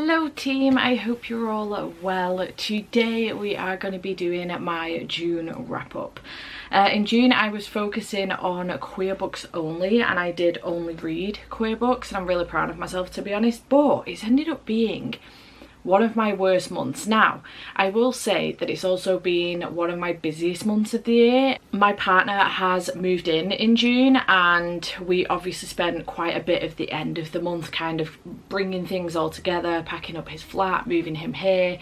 Hello team, I hope you're all well. Today we are going to be doing my June wrap up. In June I was focusing on queer books only, and I did only read queer books, and I'm really proud of myself, to be honest, but it's ended up being one of my worst months. Now, I will say that it's also been one of my busiest months of the year. My partner has moved in June, and we obviously spent quite a bit of the end of the month kind of bringing things all together, packing up his flat, moving him here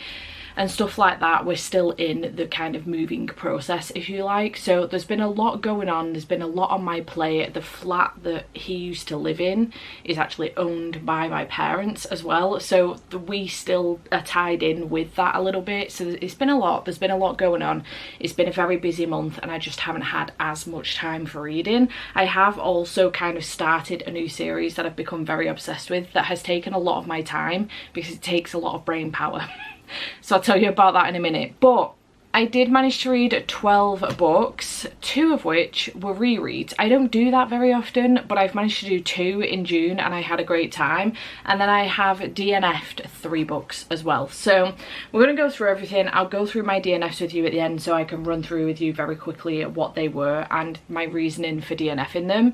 and stuff like that. We're still in the kind of moving process, if you like. So there's been a lot going on. There's been a lot on my plate. The flat that he used to live in is actually owned by my parents as well. So we still are tied in with that a little bit. So it's been a lot. There's been a lot going on. It's been a very busy month, and I just haven't had as much time for reading. I have also kind of started a new series that I've become very obsessed with that has taken a lot of my time because it takes a lot of brain power. So I'll tell you about that in a minute. But I did manage to read 12 books, 2 of which were rereads. I don't do that very often, but I've managed to do 2 in June and I had a great time. And then I have DNF'd 3 books as well. So we're going to go through everything. I'll go through my DNFs with you at the end so I can run through with you very quickly what they were and my reasoning for DNFing them.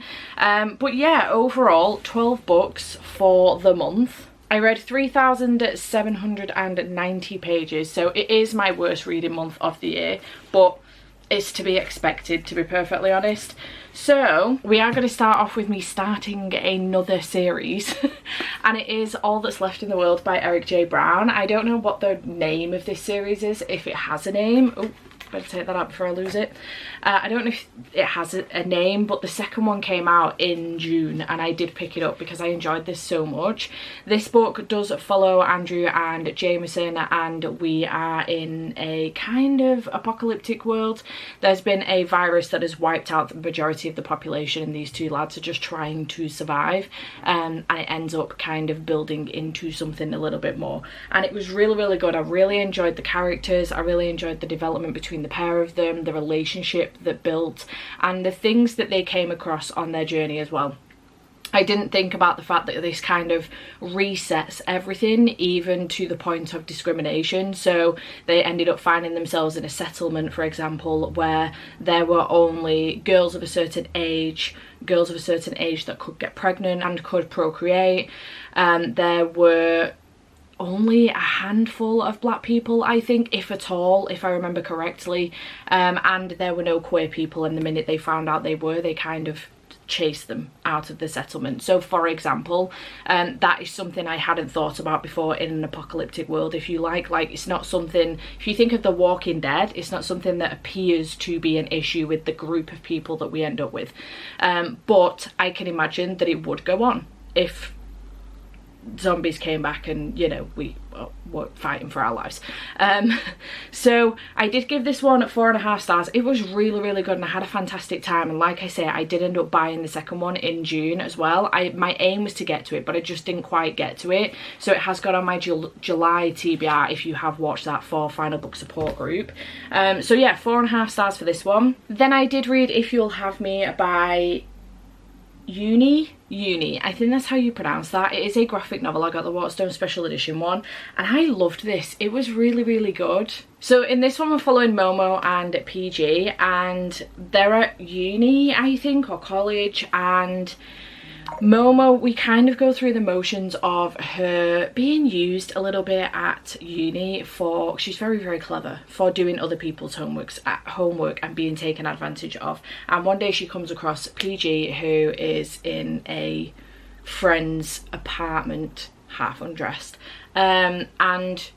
But yeah, overall 12 books for the month. I read 3,790 pages, so it is my worst reading month of the year, but it's to be expected, to be perfectly honest. So we are going to start off with me starting another series and it is All That's Left in the World by Eric J. Brown. I don't know what the name of this series is, if it has a name. Oh, better take that out before I lose it. I don't know if it has a name, but the second one came out in June and I did pick it up because I enjoyed this so much. This book does follow Andrew and Jameson, and we are in a kind of apocalyptic world. There's been a virus that has wiped out the majority of the population, and these 2 lads are just trying to survive, and it ends up kind of building into something a little bit more. And it was really, really good. I really enjoyed the characters. I really enjoyed the development between the pair of them, the relationship that built, and the things that they came across on their journey as well. I didn't think about the fact that this kind of resets everything, even to the point of discrimination. So they ended up finding themselves in a settlement, for example, where there were only girls of a certain age that could get pregnant and could procreate. There were only a handful of black people, I think, if at all, if I remember correctly, and there were no queer people, and the minute they found out they were, they kind of chased them out of the settlement. So for example, that is something I hadn't thought about before in an apocalyptic world, if you like it's not something, if you think of The Walking Dead, it's not something that appears to be an issue with the group of people that we end up with, but I can imagine that it would go on if zombies came back and, you know, we were fighting for our lives. So I did give this one 4.5 stars. It was really, really good and I had a fantastic time, and like I say, I did end up buying the second one in June as well. My aim was to get to it, but I just didn't quite get to it, so it has got on my July TBR if you have watched that for Final Book Support Group. So yeah, 4.5 stars for this one. Then I did read If You'll Have Me by Uni, I think that's how you pronounce that. It is a graphic novel. I got the Waterstone special edition one and I loved this. It was really, really good. So in this one we're following Momo and PG, and they're at uni, I think, or college, and Momo, we kind of go through the motions of her being used a little bit at uni for, she's very, very clever for doing other people's homework and being taken advantage of. And one day she comes across PG, who is in a friend's apartment, half undressed, and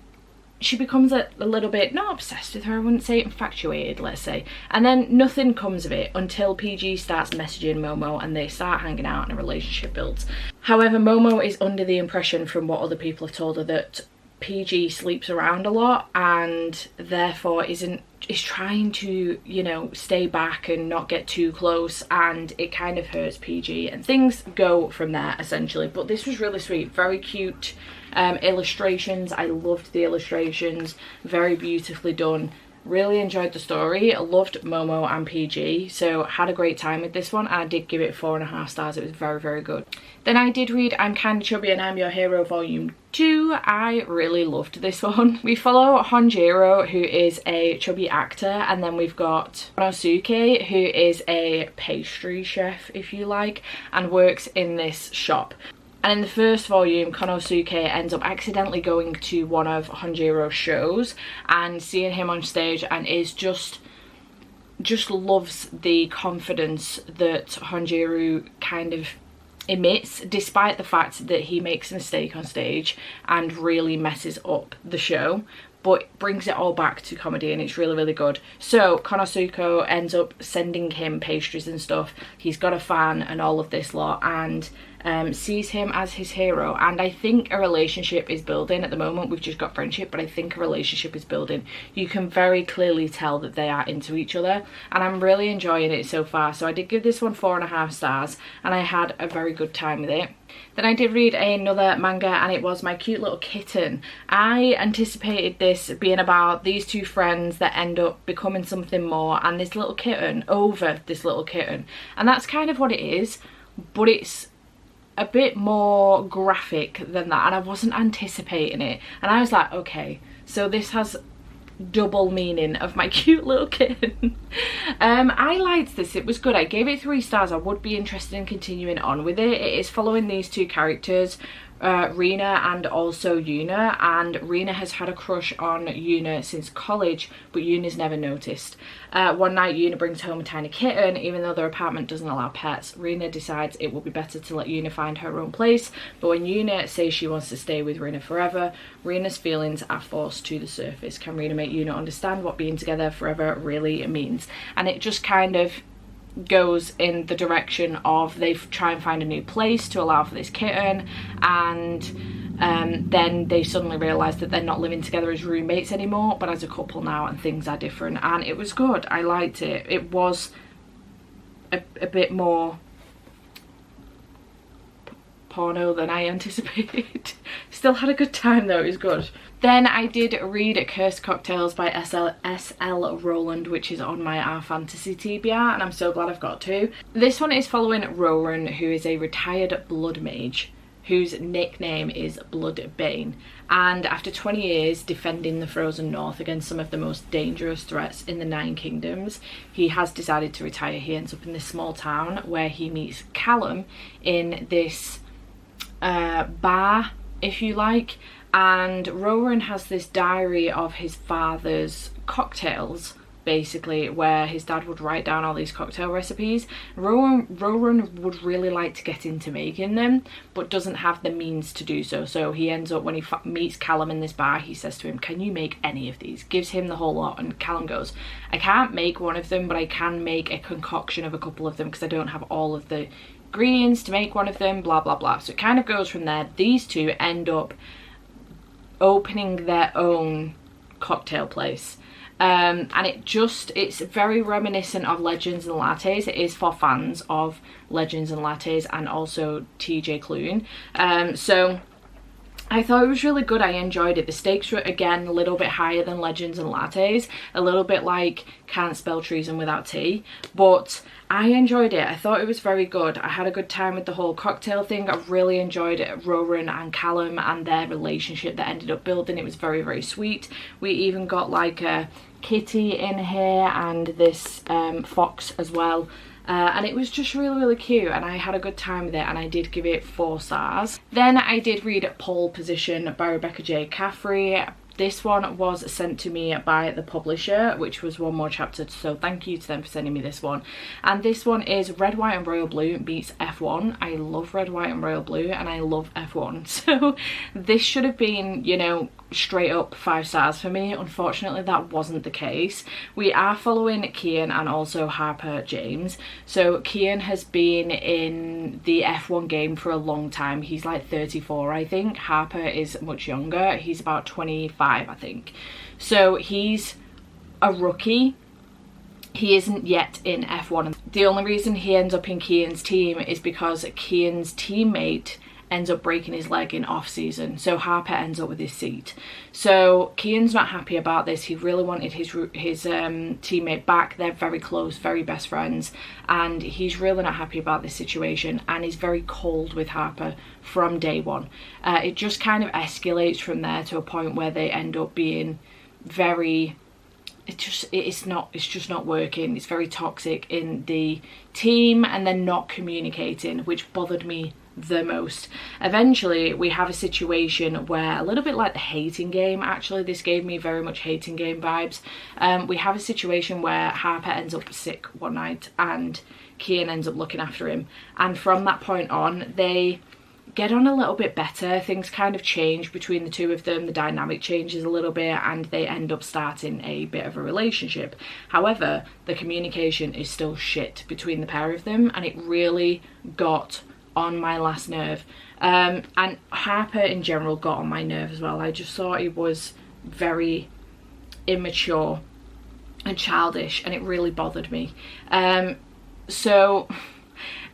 she becomes a little bit, not obsessed with her, I wouldn't say, infatuated, let's say. And then nothing comes of it until PG starts messaging Momo and they start hanging out and a relationship builds. However, Momo is under the impression from what other people have told her that PG sleeps around a lot and therefore is trying to, you know, stay back and not get too close, and it kind of hurts PG and things go from there essentially. But this was really sweet, very cute illustrations. I loved the illustrations, very beautifully done. Really enjoyed the story. Loved Momo and PG, so had a great time with this one, and I did give it 4.5 stars. It was very, very good. Then I did read I'm Kinda Chubby and I'm Your Hero Volume 2. I really loved this one. We follow Honjiro, who is a chubby actor, and then we've got Konosuke, who is a pastry chef, if you like, and works in this shop. And in the first volume, Konosuke ends up accidentally going to one of Honjiro's shows and seeing him on stage, and is just loves the confidence that Honjiro kind of emits, despite the fact that he makes a mistake on stage and really messes up the show, but brings it all back to comedy, and it's really, really good. So Konosuke ends up sending him pastries and stuff. He's got a fan and all of this lot, and sees him as his hero, and I think a relationship is building. At the moment we've just got friendship, but I think a relationship is building. You can very clearly tell that they are into each other, and I'm really enjoying it so far. So I did give this one 4.5 stars, and I had a very good time with it. Then I did read another manga, and it was My Cute Little Kitten. I anticipated this being about these two friends that end up becoming something more, and this little kitten over this little kitten, and that's kind of what it is, but it's a bit more graphic than that, and I wasn't anticipating it, and I was like, okay, so this has double meaning of My Cute Little Kitten. I liked this. It was good. I gave it 3 stars. I would be interested in continuing on with it. It is following these two characters, Rina and also Yuna, and Rina has had a crush on Yuna since college, but Yuna's never noticed. One night Yuna brings home a tiny kitten. Even though their apartment doesn't allow pets, Rina decides it will be better to let Yuna find her own place, but when Yuna says she wants to stay with Rina forever, Rina's feelings are forced to the surface. Can Rina make Yuna understand what being together forever really means? And it just kind of goes in the direction of they try and find a new place to allow for this kitten, and then they suddenly realise that they're not living together as roommates anymore, but as a couple now, and things are different. And it was good. I liked it. It was a bit more porno than I anticipated. Still had a good time though. It was good. Then I did read Cursed Cocktails by S.L. Rowland, which is on my Our Fantasy TBR, and I'm so glad I've got 2. This one is following Roran, who is a retired blood mage whose nickname is Bloodbane, and after 20 years defending the frozen north against some of the most dangerous threats in the 9 kingdoms, he has decided to retire. He ends up in this small town where he meets Callum in this bar, if you like, and Rowan has this diary of his father's cocktails, basically, where his dad would write down all these cocktail recipes. Rowan would really like to get into making them, but doesn't have the means to do so. So he ends up, when he meets Callum in this bar, he says to him, can you make any of these? Gives him the whole lot, and Callum goes, I can't make one of them, but I can make a concoction of a couple of them because I don't have all of the ingredients to make one of them, blah blah blah. So it kind of goes from there. These two end up opening their own cocktail place, and it's very reminiscent of Legends and Lattes. It is for fans of Legends and Lattes and also TJ Klune. So I thought it was really good. I enjoyed it. The stakes were again a little bit higher than Legends and Lattes, a little bit like Can't Spell Treason Without Tea, but I enjoyed it. I thought it was very good. I had a good time with the whole cocktail thing. I really enjoyed it. Rowan and Callum and their relationship that ended up building. It was very, very sweet. We even got like a kitty in here and this fox as well. And it was just really, really cute, and I had a good time with it, and I did give it 4 stars. Then I did read Pole Position by Rebecca J. Caffrey. This one was sent to me by the publisher, which was one more chapter, so thank you to them for sending me this one. And this one is Red, White and Royal Blue beats F1. I love Red, White and Royal Blue, and I love F1. So this should have been, you know, straight up 5 stars for me. Unfortunately, that wasn't the case. We are following Kian and also Harper James. So Kian has been in the F1 game for a long time. He's like 34, I think. Harper is much younger. He's about 25, I think. So he's a rookie. He isn't yet in F1. The only reason he ends up in Kian's team is because Kian's teammate ends up breaking his leg in off season, so Harper ends up with his seat. So Kian's not happy about this. He really wanted his teammate back. They're very close, very best friends, and he's really not happy about this situation, and he's very cold with Harper from day one. It just kind of escalates from there to a point where they end up being very, it's just not working. It's very toxic in the team, and they're not communicating, which bothered me the most. Eventually we have a situation where, a little bit like the hating game, actually this gave me very much hating game vibes. We have a situation where Harper ends up sick one night and Kian ends up looking after him, and from that point on they get on a little bit better. Things kind of change between the two of them, the dynamic changes a little bit, and they end up starting a bit of a relationship. However, the communication is still shit between the pair of them, and it really got on my last nerve. And Harper in general got on my nerve as well. I just thought he was very immature and childish, and it really bothered me. So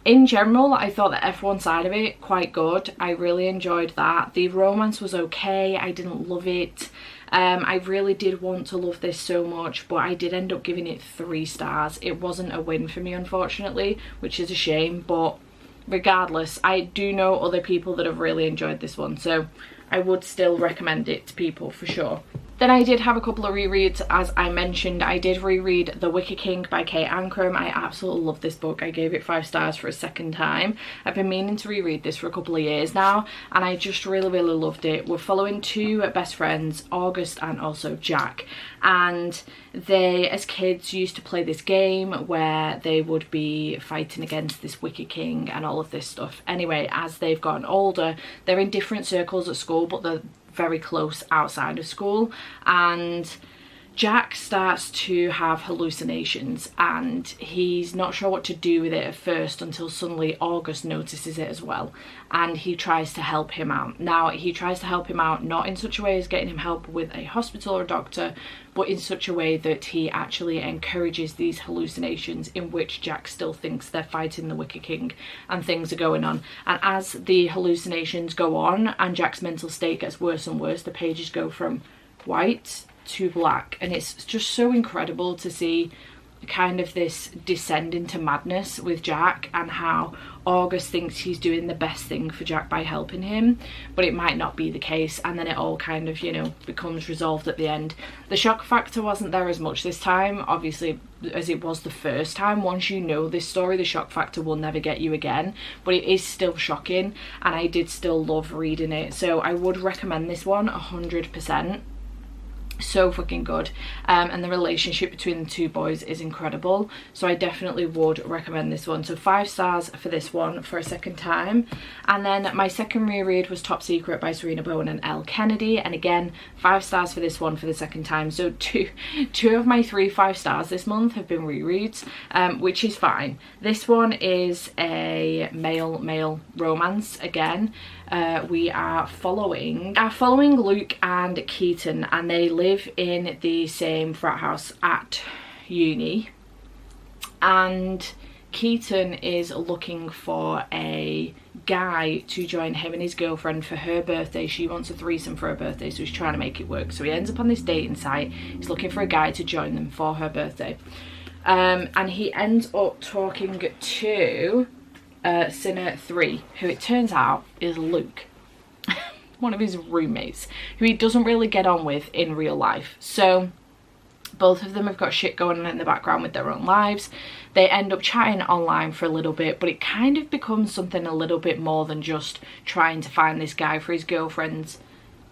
in general, I thought that everyone's side of it quite good. I really enjoyed that. The romance was okay. I didn't love it. I really did want to love this so much, but I did end up giving it 3 stars. It wasn't a win for me, unfortunately, which is a shame, but regardless, I do know other people that have really enjoyed this one, so I would still recommend it to people for sure. Then I did have a couple of rereads, as I mentioned. I did reread The Wick King by Kate Ancrum. I absolutely love this book. I gave it 5 stars for a second time. I've been meaning to reread this for a couple of years now, and I just really loved it. We're following 2 best friends, August and also Jack, and they, as kids, used to play this game where they would be fighting against this Wicked King and all of this stuff. Anyway, as they've gotten older, they're in different circles at school, but they're very close outside of school, and Jack starts to have hallucinations, and he's not sure what to do with it at first until suddenly August notices it as well, and he tries to help him out. Now, he tries to help him out not in such a way as getting him help with a hospital or a doctor, but in such a way that he actually encourages these hallucinations in which Jack still thinks they're fighting the Wicked King and things are going on. And as the hallucinations go on and Jack's mental state gets worse and worse, the pages go from white to black, and it's just so incredible to see kind of this descend into madness with Jack, and how August thinks he's doing the best thing for Jack by helping him, but it might not be the case, and then it all kind of, you know, becomes resolved at the end. The shock factor wasn't there as much this time, obviously, as it was the first time. Once you know this story, the shock factor will never get you again, but it is still shocking, and I did still love reading it, so I would recommend this one 100%. So fucking good, and the relationship between the 2 boys is incredible, so I definitely would recommend this one. So 5 stars for this one for a second time. And then my second reread was Top Secret by Serena Bowen and Elle Kennedy, and again 5 stars for this one for the second time. So two of my 3 5 stars this month have been rereads, which is fine. This one is a male romance again. We are following Luke and Keaton, and they live in the same frat house at uni, and Keaton is looking for a guy to join him and his girlfriend for her birthday. She wants a threesome for her birthday, so he's trying to make it work. So he ends up on this dating site. He's looking for a guy to join them for her birthday, and he ends up talking to Sinner 3, who it turns out is Luke, one of his roommates, who he doesn't really get on with in real life. So both of them have got shit going on in the background with their own lives. They end up chatting online for a little bit, but it kind of becomes something a little bit more than just trying to find this guy for his girlfriend's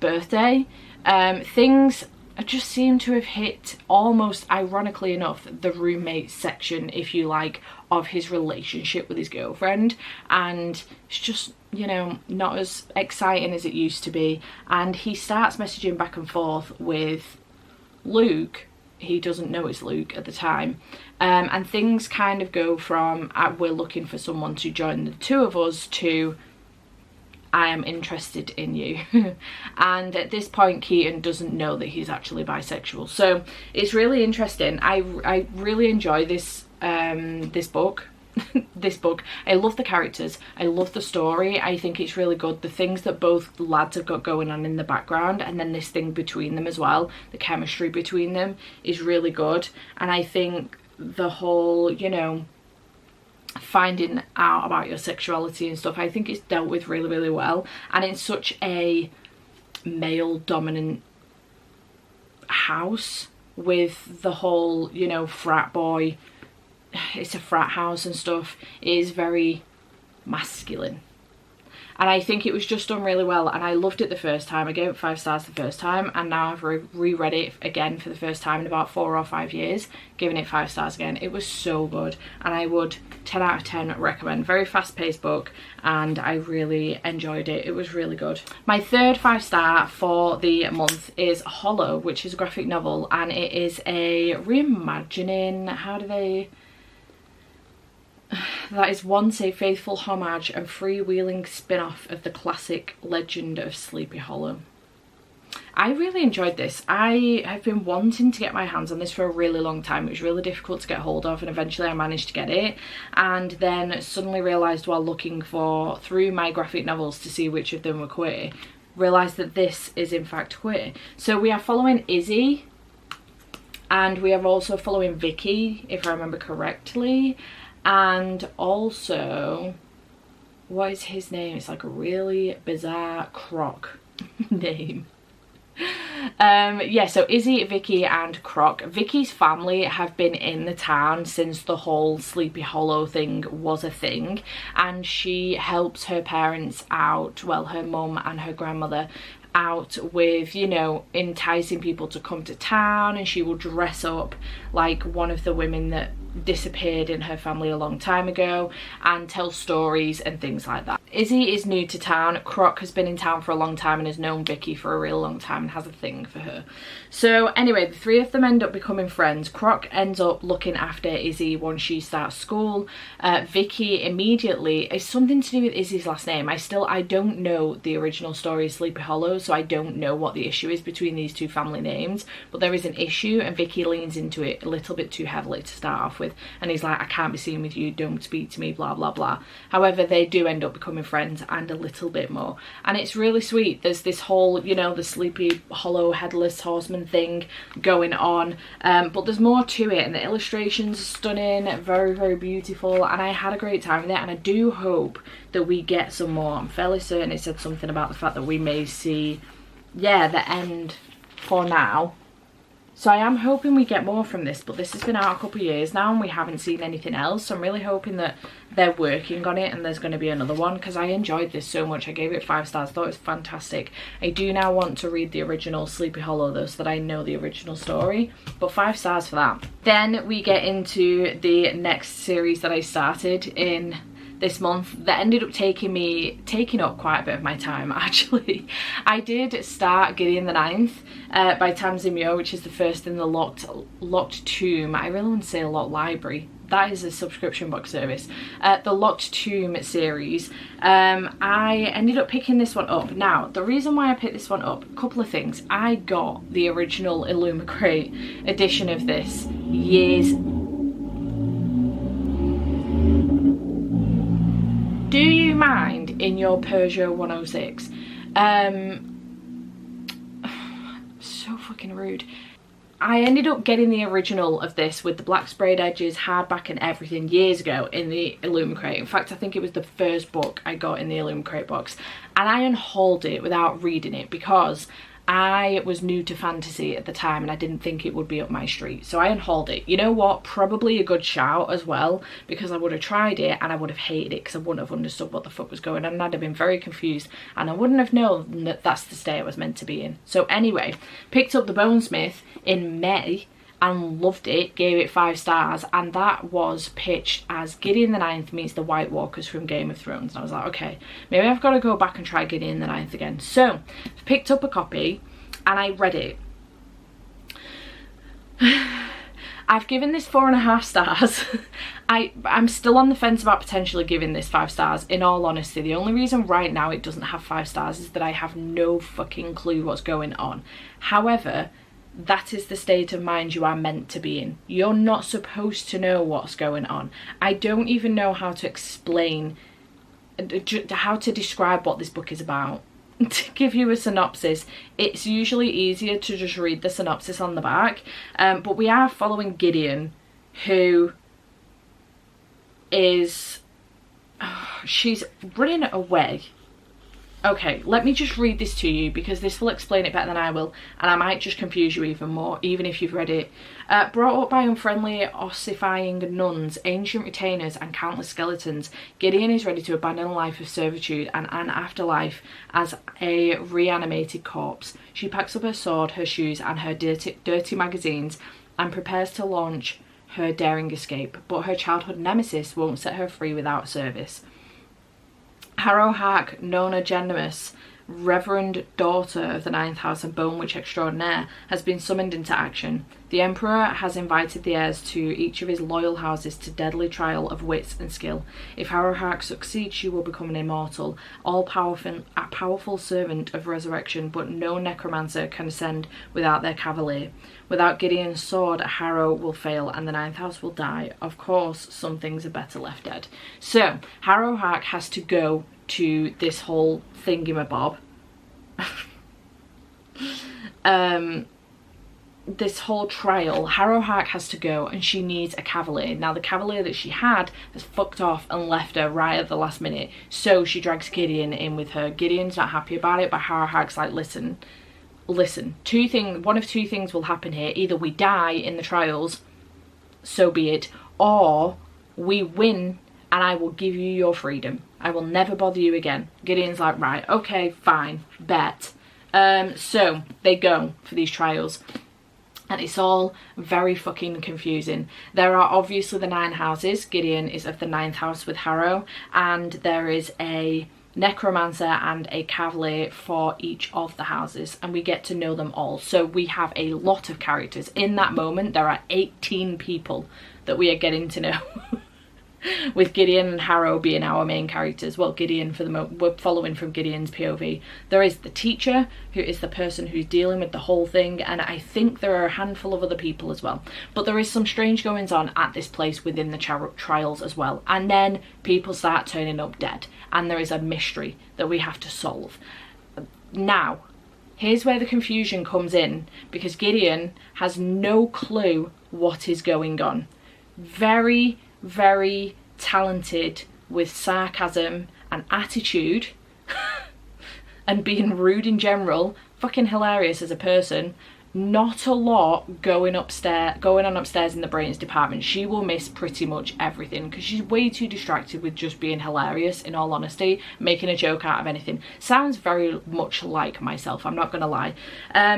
birthday. Things just seem to have hit, almost ironically enough, the roommate section, if you like, of his relationship with his girlfriend, and it's just, you know, not as exciting as it used to be. And he starts messaging back and forth with Luke. He doesn't know it's Luke at the time, and things kind of go from we're looking for someone to join the 2 of us to I am interested in you. And at this point Keaton doesn't know that he's actually bisexual, so it's really interesting. I really enjoy this this book. this book. I love the characters, I love the story, I think it's really good, the things that both lads have got going on in the background, and then this thing between them as well, the chemistry between them is really good. And I think the whole, you know, finding out about your sexuality and stuff, I think it's dealt with really, really well. And in such a male dominant house, with the whole, you know, frat boy, it's a frat house and stuff, it is very masculine. And I think it was just done really well, and I loved it the first time. I gave it 5 stars the first time, and now I've reread it again for the first time in about 4 or 5 years, giving it 5 stars again. It was so good, and I would 10 out of 10 recommend. Very fast-paced book, and I really enjoyed it. It was really good. My third 5 star for the month is Hollow, which is a graphic novel, and it is a reimagining, that is once a faithful homage and freewheeling spin-off of the classic Legend of Sleepy Hollow. I really enjoyed this. I have been wanting to get my hands on this for a really long time. It was really difficult to get hold of, and eventually I managed to get it, and then suddenly realised while looking through my graphic novels to see which of them were queer, realised that this is in fact queer. So we are following Izzy, and we are also following Vicky, if I remember correctly. And also, what is his name? It's like a really bizarre Croc name. Yeah, so Izzy, Vicky and Croc. Vicky's family have been in the town since the whole Sleepy Hollow thing was a thing, and she helps her parents out, well, her mum and her grandmother out with, you know, enticing people to come to town, and she will dress up like one of the women that disappeared in her family a long time ago and tell stories and things like that. Izzy is new to town. Croc has been in town for a long time and has known Vicky for a real long time and has a thing for her. So anyway, the 3 of them end up becoming friends. Croc ends up looking after Izzy once she starts school. Vicky immediately, it's something to do with Izzy's last name. I don't know the original story of Sleepy Hollow, so I don't know what the issue is between these 2 family names, but there is an issue, and Vicky leans into it a little bit too heavily to start off with, and he's like, I can't be seen with you, don't speak to me, blah blah blah. However, they do end up becoming friends, and a little bit more, and it's really sweet. There's this whole, you know, the Sleepy Hollow headless horseman thing going on, but there's more to it, and the illustrations are stunning, very, very beautiful, and I had a great time with it, and I do hope that we get some more. I'm fairly certain it said something about the fact that we may see, yeah, the end for now. So I am hoping we get more from this, but this has been out a couple of years now and we haven't seen anything else. So I'm really hoping that they're working on it and there's going to be another one, because I enjoyed this so much. I gave it 5 stars, thought it was fantastic. I do now want to read the original Sleepy Hollow though, so that I know the original story, but 5 stars for that. Then we get into the next series that I started in this month that ended up taking up quite a bit of my time actually. I did start Gideon the Ninth by Tamsin Muir, which is the first in the Locked Tomb. I really want to say Locked Library. That is a subscription book service. The Locked Tomb series. I ended up picking this one up. Now, the reason why I picked this one up, a couple of things. I got the original Illumicrate edition of this years. Do you mind in your Peugeot 106? So fucking rude. I ended up getting the original of this with the black sprayed edges, hardback and everything years ago in the Illumicrate. In fact, I think it was the first book I got in the Illumicrate box. And I unhauled it without reading it because I was new to fantasy at the time and I didn't think it would be up my street. So I unhauled it. You know what? Probably a good shout as well, because I would have tried it and I would have hated it because I wouldn't have understood what the fuck was going on and I'd have been very confused and I wouldn't have known that that's the state I was meant to be in. So anyway, picked up The Bonesmith in May and loved it, gave it 5 stars, and that was pitched as Gideon the Ninth meets the White Walkers from Game of Thrones. And I was like, okay, maybe I've got to go back and try Gideon the Ninth again. So picked up a copy and I read it. I've given this 4.5 stars. I'm still on the fence about potentially giving this 5 stars, in all honesty. The only reason right now it doesn't have 5 stars is that I have no fucking clue what's going on. However, that is the state of mind you are meant to be in. You're not supposed to know what's going on. I don't even know how to explain, how to describe what this book is about. To give you a synopsis, it's usually easier to just read the synopsis on the back, but we are following Gideon, who is, she's running away. Okay, let me just read this to you because this will explain it better than I will, and I might just confuse you even more, even if you've read it. Brought up by unfriendly, ossifying nuns, ancient retainers, and countless skeletons, Gideon is ready to abandon a life of servitude and an afterlife as a reanimated corpse. She packs up her sword, her shoes, and her dirty magazines and prepares to launch her daring escape, but her childhood nemesis won't set her free without service. Harrow Nona Genimus, reverend daughter of the Ninth House and Bone Witch extraordinaire, has been summoned into action. The Emperor has invited the heirs to each of his loyal houses to deadly trial of wits and skill. If Harrow succeeds, she will become an immortal, all-powerful servant of resurrection, but no necromancer can ascend without their cavalier. Without Gideon's sword, Harrow will fail and the Ninth House will die. Of course, some things are better left dead. So, Harrow has to go to this whole thingamabob. This whole trial. Harrow has to go and she needs a cavalier. Now the cavalier that she had has fucked off and left her right at the last minute, so she drags Gideon in with her. Gideon's not happy about it, but Harrow's like, listen, one of two things will happen here. Either we die in the trials, so be it, or we win and I will give you your freedom. I will never bother you again. Gideon's like, right, okay, fine, bet. So they go for these trials. And it's all very fucking confusing. There are obviously the 9 houses. Gideon is of the 9th house with Harrow. And there is a necromancer and a cavalier for each of the houses. And we get to know them all. So we have a lot of characters. In that moment, there are 18 people that we are getting to know. With Gideon and Harrow being our main characters. Well, Gideon for the moment, we're following from Gideon's POV. There is the teacher, who is the person who's dealing with the whole thing, and I think there are a handful of other people as well. But there is some strange goings on at this place within the trials as well. And then people start turning up dead, and there is a mystery that we have to solve. Now, here's where the confusion comes in, because Gideon has no clue what is going on. Very talented with sarcasm and attitude and being rude in general, fucking hilarious as a person. Not a lot going on upstairs in the brains department. She will miss pretty much everything because she's way too distracted with just being hilarious, in all honesty, making a joke out of anything. Sounds very much like myself, I'm not gonna lie.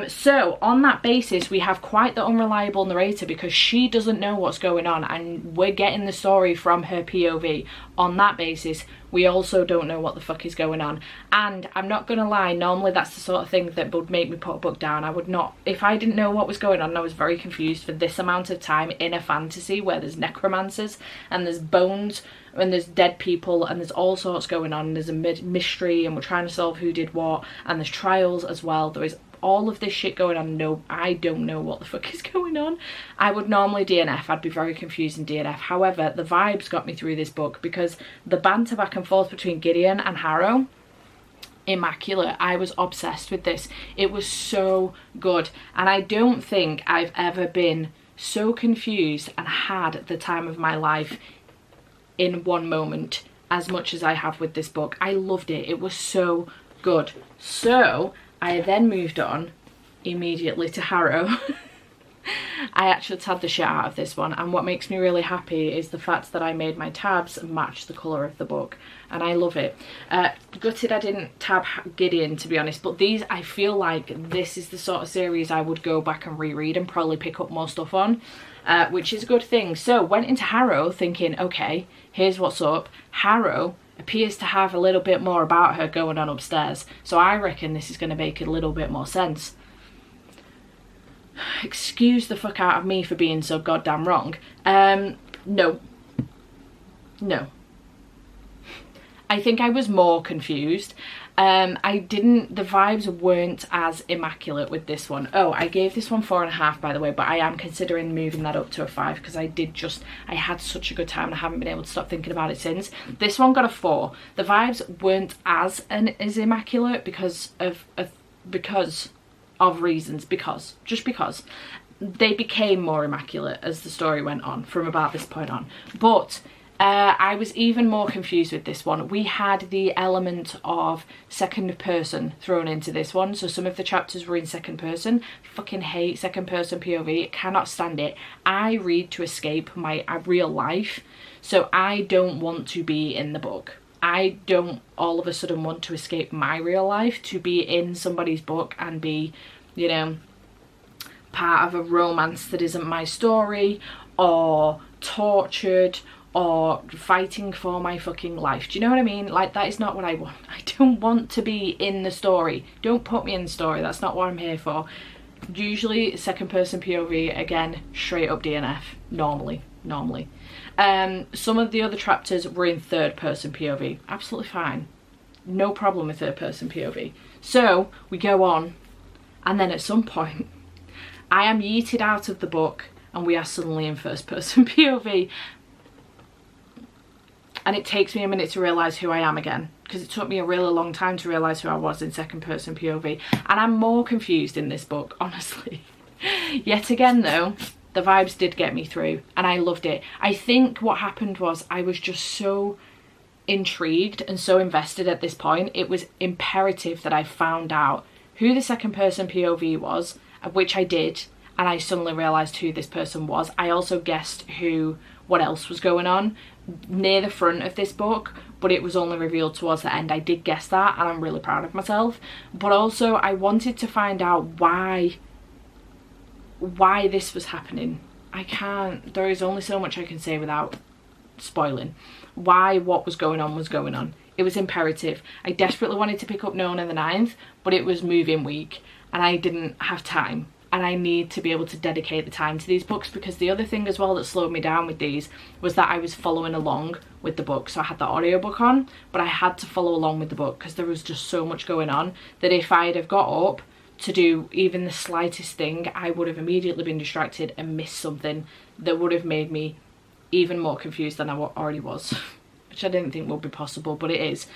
So on that basis, we have quite the unreliable narrator because she doesn't know what's going on and we're getting the story from her POV. On that basis, we also don't know what the fuck is going on. And I'm not gonna lie, normally that's the sort of thing that would make me put a book down. I would not, if I didn't know what was going on and I was very confused for this amount of time in a fantasy where there's necromancers and there's bones and there's dead people and there's all sorts going on, and there's a mystery and we're trying to solve who did what, and there's trials as well. There is all of this shit going on. No, I don't know what the fuck is going on. I would normally DNF. I'd be very confused in DNF. However, the vibes got me through this book because the banter back and forth between Gideon and Harrow, immaculate. I was obsessed with this. It was so good, and I don't think I've ever been so confused and had the time of my life in one moment as much as I have with this book. I loved it. It was so good. So I then moved on immediately to Harrow. I actually tabbed the shit out of this one, and what makes me really happy is the fact that I made my tabs match the colour of the book, and I love it. Gutted I didn't tab Gideon, to be honest, but these, I feel like this is the sort of series I would go back and reread and probably pick up more stuff on, which is a good thing. So went into Harrow thinking, okay, here's what's up. Harrow appears to have a little bit more about her going on upstairs, so I reckon this is going to make a little bit more sense. Excuse the fuck out of me for being so goddamn wrong. No. I think I was more confused. The vibes weren't as immaculate with this one. Oh, I gave this one 4.5, by the way, but I am considering moving that up to a 5 because I had such a good time and I haven't been able to stop thinking about it since. This one got a 4. The vibes weren't as immaculate because of reasons, just because they became more immaculate as the story went on from about this point on. But I was even more confused with this one. We had the element of second person thrown into this one. So some of the chapters were in second person. Fucking hate second person POV. Cannot stand it. I read to escape my real life. So I don't want to be in the book. I don't all of a sudden want to escape my real life to be in somebody's book and be, you know, part of a romance that isn't my story, or tortured, or fighting for my fucking life. Do you know what I mean? Like, that is not what I want. I don't want to be in the story. Don't put me in the story. That's not what I'm here for. Usually second person POV, again, straight up DNF, normally. Some of the other chapters were in third person POV. Absolutely fine. No problem with third person POV. So we go on, and then at some point I am yeeted out of the book and we are suddenly in first person POV. And it takes me a minute to realise who I am again, because it took me a really long time to realise who I was in second person POV. And I'm more confused in this book, honestly. Yet again though, the vibes did get me through and I loved it. I think what happened was I was just so intrigued and so invested at this point. It was imperative that I found out who the second person POV was, which I did, and I suddenly realised who this person was. I also guessed what else was going on near the front of this book, but it was only revealed towards the end. I did guess that and I'm really proud of myself. But also I wanted to find out why this was happening. There is only so much I can say without spoiling why what was going on. It was imperative. I desperately wanted to pick up Gideon the Ninth, but it was move-in week and I didn't have time. And I need to be able to dedicate the time to these books, because the other thing as well that slowed me down with these was that I was following along with the book. So I had the audiobook on, but I had to follow along with the book because there was just so much going on that if I'd have got up to do even the slightest thing, I would have immediately been distracted and missed something that would have made me even more confused than I already was, which I didn't think would be possible, but it is.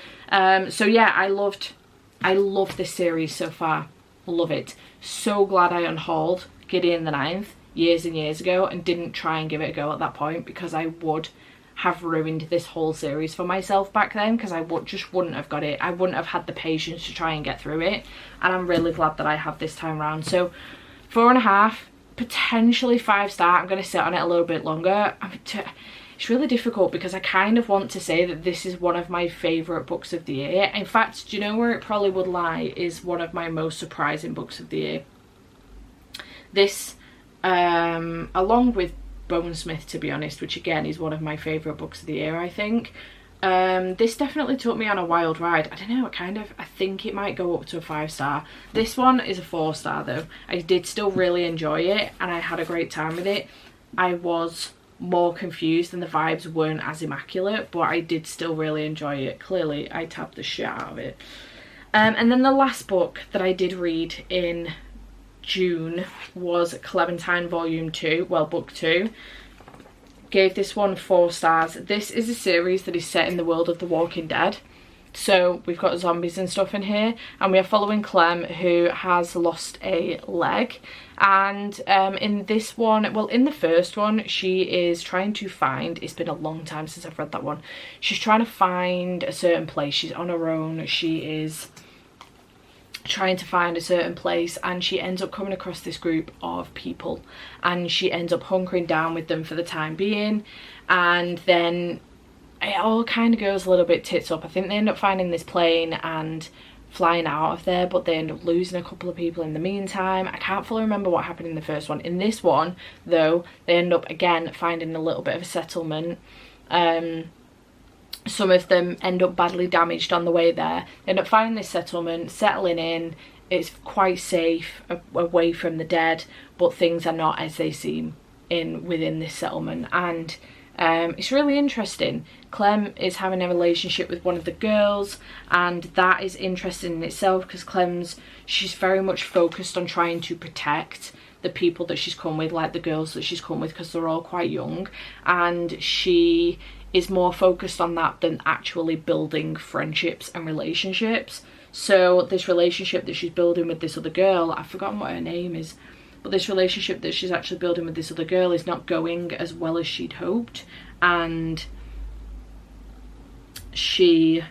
So yeah, I love this series so far. Love it. So glad I unhauled Gideon the Ninth years and years ago and didn't try and give it a go at that point, because I would have ruined this whole series for myself back then, because I just wouldn't have got it. I wouldn't have had the patience to try and get through it, and I'm really glad that I have this time around. So 4.5, potentially 5-star. I'm going to sit on it a little bit longer. It's really difficult because I kind of want to say that this is one of my favourite books of the year. In fact, do you know where it probably would lie is one of my most surprising books of the year. This, along with Bonesmith, to be honest, which again is one of my favourite books of the year, I think. This definitely took me on a wild ride. I don't know, I think it might go up to a 5-star. This one is a 4-star though. I did still really enjoy it and I had a great time with it. I was more confused and the vibes weren't as immaculate, but I did still really enjoy it. Clearly I tapped the shit out of it. And then the last book that I did read in June was Clementine Volume 2, well, Book 2. Gave this one 4 stars. This is a series that is set in the world of The Walking Dead. So we've got zombies and stuff in here, and we are following Clem, who has lost a leg. And in this one, well, in the first one, she is trying to find, it's been a long time since I've read that one, she's trying to find a certain place. She's on her own. She is trying to find a certain place, and she ends up coming across this group of people, and she ends up hunkering down with them for the time being, and then it all kind of goes a little bit tits up. I think they end up finding this plane and flying out of there, but they end up losing a couple of people in the meantime. I can't fully remember what happened in the first one. In this one though, they end up again finding a little bit of a settlement. Some of them end up badly damaged on the way there. They end up finding this settlement, settling in. It's quite safe away from the dead, but things are not as they seem within this settlement. And It's really interesting. Clem is having a relationship with one of the girls, and that is interesting in itself because she's very much focused on trying to protect the people that she's come with, like the girls that she's come with, because they're all quite young, and she is more focused on that than actually building friendships and relationships. So this relationship that she's building with this other girl, I've forgotten what her name is, but this relationship that she's actually building with this other girl is not going as well as she'd hoped, and she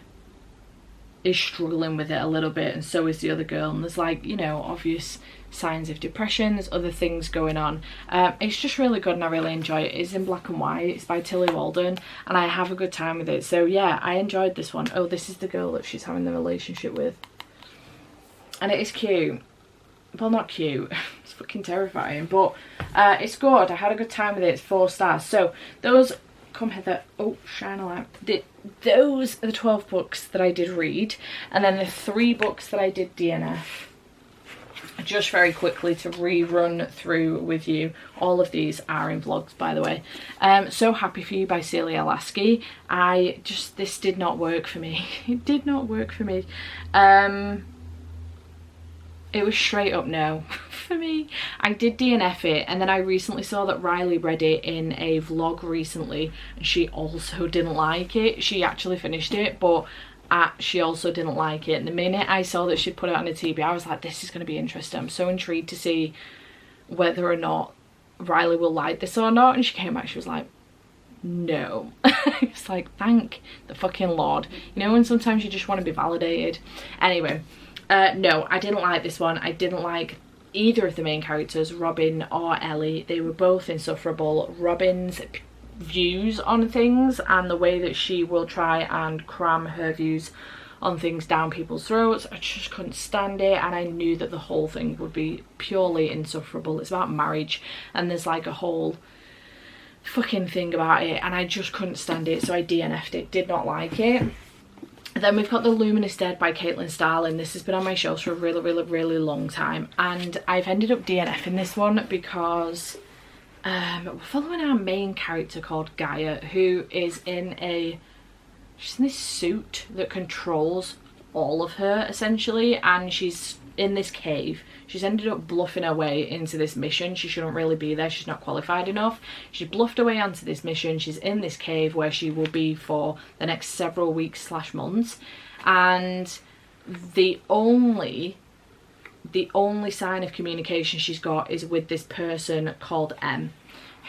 is struggling with it a little bit, and so is the other girl, and there's like, you know, obvious signs of depression, there's other things going on. It's just really good and I really enjoy it. It's in black and white, it's by Tilly Walden, and I have a good time with it. So yeah, I enjoyed this one. Oh, this is the girl that she's having the relationship with, and it is cute. Well, not cute, it's fucking terrifying, but it's good. I had a good time with it. It's 4 stars. So those, come hither, oh, shine a light. Those are the 12 books that I did read, and then the 3 books that I did DNF. Just very quickly to rerun through with you. All of these are in vlogs, by the way. So Happy For You by Celia Lasky. This did not work for me. It did not work for me. It was straight up no for me. I did DNF it, and then I recently saw that Riley read it in a vlog recently, and she also didn't like it. She actually finished it, but she also didn't like it. And the minute I saw that she'd put it on a TB, I was like, this is going to be interesting. I'm so intrigued to see whether or not Riley will like this or not. And she came back, she was like, no. It's like, thank the fucking Lord. You know, when sometimes you just want to be validated. Anyway, no, I didn't like this one. I didn't like either of the main characters, Robin or Ellie. They were both insufferable. Robin's views on things and the way that she will try and cram her views on things down people's throats, I just couldn't stand it, and I knew that the whole thing would be purely insufferable. It's about marriage, and there's like a whole fucking thing about it, and I just couldn't stand it, so I DNF'd it. Did not like it. Then we've got The Luminous Dead by Caitlin Starling. This has been on my shelves for a really long time, and I've ended up DNFing this one because we're following our main character called Gaia, who is she's in this suit that controls all of her essentially, and she's in this cave. She's ended up bluffing her way into this mission. She shouldn't really be there, she's not qualified enough. She bluffed her way onto this mission. She's in this cave where she will be for the next several weeks / months, and the only sign of communication she's got is with this person called M,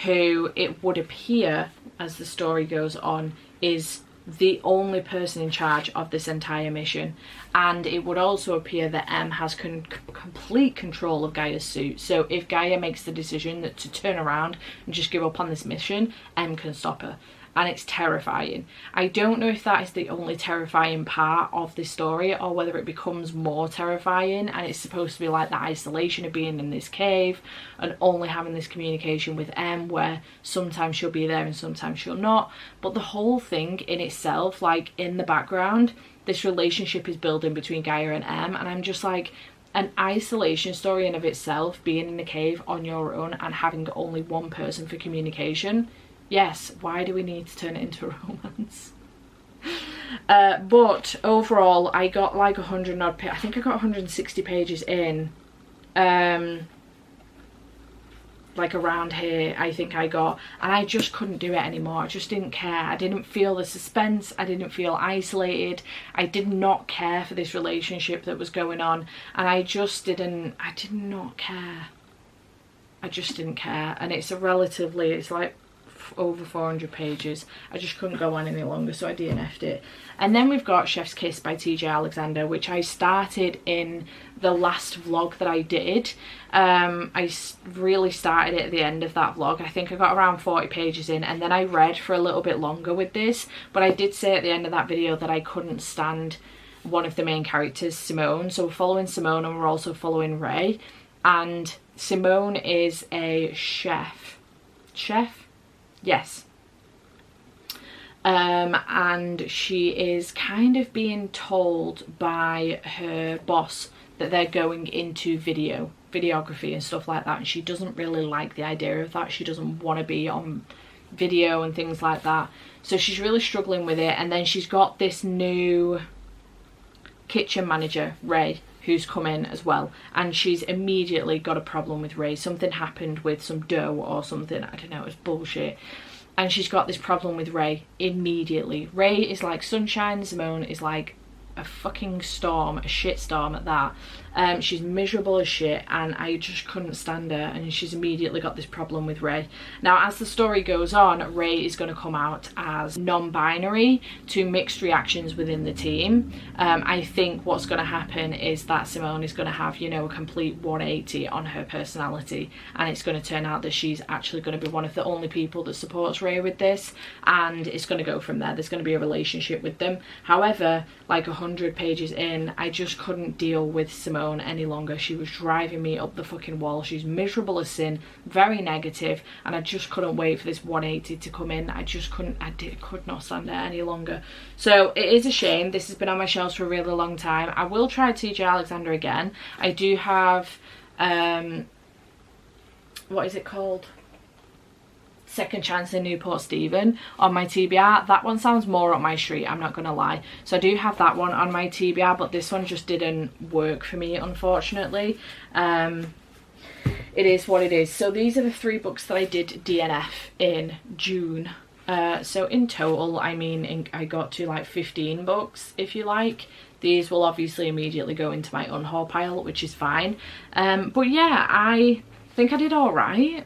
who it would appear as the story goes on is the only person in charge of this entire mission. And it would also appear that M has complete control of Gaia's suit. So if Gaia makes the decision to turn around and just give up on this mission, M can stop her. And it's terrifying. I don't know if that is the only terrifying part of this story, or whether it becomes more terrifying and it's supposed to be like the isolation of being in this cave and only having this communication with M, where sometimes she'll be there and sometimes she'll not. But the whole thing in itself, like in the background, this relationship is building between Gaia and M, and I'm just like, an isolation story in of itself, being in a cave on your own and having only one person for communication. Yes, why do we need to turn it into a romance? But overall, I got like 100 odd I think I got 160 pages in. Like around here, I think I got, and I just couldn't do it anymore. I just didn't care. I didn't feel the suspense. I didn't feel isolated. I did not care for this relationship that was going on, and I did not care. I just didn't care. And it's it's like over 400 pages. I just couldn't go on any longer, so I DNF'd it. And then we've got Chef's Kiss by TJ Alexander, which I started in the last vlog that I did. I really started it at the end of that vlog. I think I got around 40 pages in, and then I read for a little bit longer with this, but I did say at the end of that video that I couldn't stand one of the main characters, Simone. So we're following Simone, and we're also following Ray, and Simone is a chef. Yes. And she is kind of being told by her boss that they're going into videography and stuff like that, and she doesn't really like the idea of that. She doesn't want to be on video and things like that. So she's really struggling with it. And then she's got this new kitchen manager, Ray, who's come in as well, and she's immediately got a problem with Ray. Something happened with some dough or something, I don't know, it was bullshit. And she's got this problem with Ray immediately. Ray is like sunshine, Simone is like a fucking storm, a shit storm at that. She's miserable as shit, and I just couldn't stand her, and she's immediately got this problem with Ray. Now, as the story goes on, Ray is going to come out as non-binary to mixed reactions within the team. I think what's going to happen is that Simone is going to have, you know, a complete 180 on her personality, and it's going to turn out that she's actually going to be one of the only people that supports Ray with this, and it's going to go from there. There's going to be a relationship with them. However, like 100 pages in, I just couldn't deal with Simone any longer. She was driving me up the fucking wall. She's miserable as sin, very negative, and I just couldn't wait for this 180 to come in. I just couldn't, could not stand it any longer. So it is a shame. This has been on my shelves for a really long time. I will try TJ Alexander again. I do have what is it called, Second Chance in Newport Stephen on my TBR. That one sounds more up my street, I'm not gonna lie. So I do have that one on my TBR, but this one just didn't work for me, unfortunately. It is what it is. So these are the 3 books that I did DNF in June. So in total, I mean, I got to like 15 books, if you like. These will obviously immediately go into my unhaul pile, which is fine. But yeah, I think I did all right.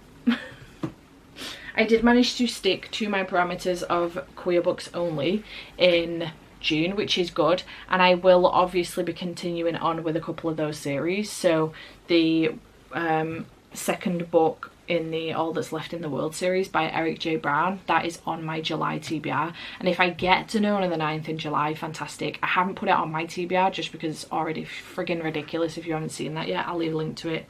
I did manage to stick to my parameters of queer books only in June, which is good, and I will obviously be continuing on with a couple of those series. So the second book in the All That's Left in the World series by Eric J. Brown, that is on my July TBR, and if I get to Gideon the Ninth in July, fantastic. I haven't put it on my TBR just because it's already friggin' ridiculous. If you haven't seen that yet, I'll leave a link to it,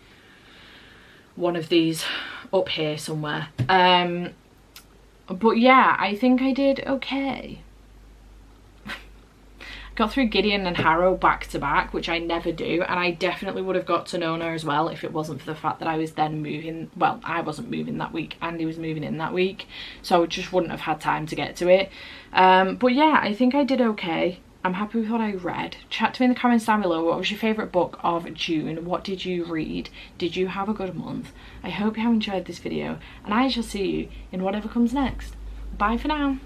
one of these up here somewhere. But yeah, I think I did okay. Got through Gideon and Harrow back to back, which I never do, and I definitely would have got to Nona as well if it wasn't for the fact that I was then moving. Well, I wasn't moving that week, Andy was moving in that week, so I just wouldn't have had time to get to it. But yeah, I think I did okay. I'm happy with what I read. Chat to me in the comments down below. What was your favourite book of June? What did you read? Did you have a good month? I hope you have enjoyed this video, and I shall see you in whatever comes next. Bye for now.